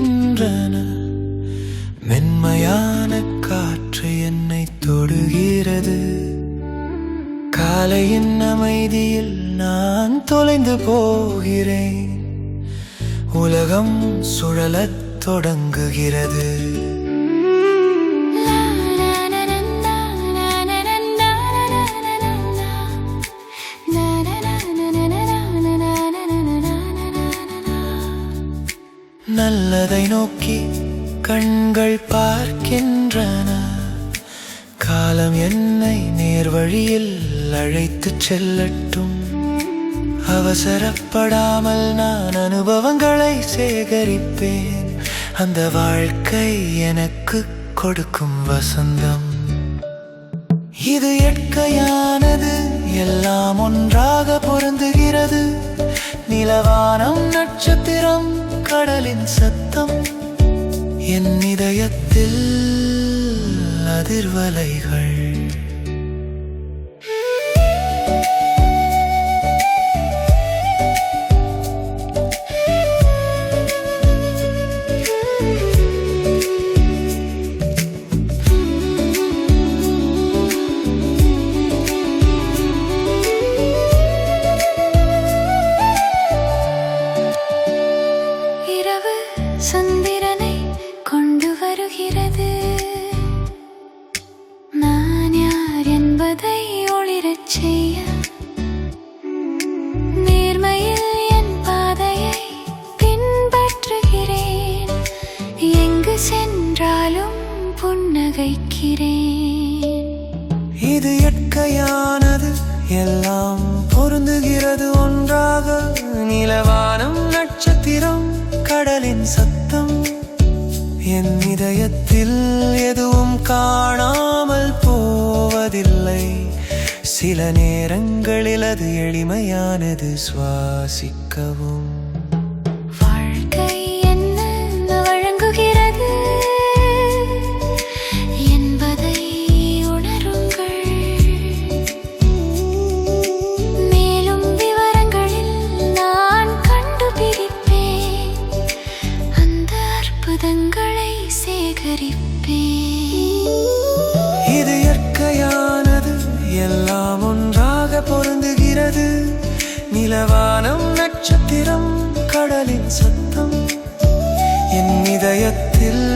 பார்க்கின்றன. மென்மையான காற்று என்னை தொடுகிறது. காலையின் அமைதியில் நான் தொலைந்து போகிறேன். உலகம் சுழலத் தொடங்குகிறது. நல்லதை நோக்கி கண்கள் பார்க்கின்றன. காலம் என்னை நேர்வழியில் அழைத்துச் செல்லட்டும். அவசரப்படாமல் நான் அனுபவங்களை சேகரிப்பேன். அந்த வாழ்க்கை எனக்கு கொடுக்கும் வசந்தம். இது இயற்கையானது, எல்லாம் ஒன்றாக பொருந்துகிறது. நிலவானம், நட்சத்திரம், கடலின் சத்தம், என் இதயத்தில் அதிர்வலைகள். சந்திரனை கொண்டு வருகிறது. நான் யார் என்பதை ஒளிரச் செய்ய நேர்மையில் என் பாதையை பின்பற்றுகிறேன். எங்கு சென்றாலும் புன்னகைக்கிறேன். இது இயற்கையானது, எல்லாம் பொருந்துகிறது ஒன்றாக. நிலவானம், நட்சத்திரம், கடலின் சத்தம், என் இதயத்தில் எதுவும் காணாமல் போவதில்லை. சில நேரங்களில் அது எளிமையானது, சுவாசிக்கவும். வாழ்க்கை என்ன வழங்குகிறது என்பதை உணருங்கள். மேலும் விவரங்களில் நான் கண்டுபிடிப்பேன். அந்த அற்புதங்களை சேகரிப்பேன். இது இயற்கையானது, எல்லாம் ஒன்றாக பொருந்துகிறது. நிலவானம், நட்சத்திரம், கடலின் சத்தம், என் இதயத்தில்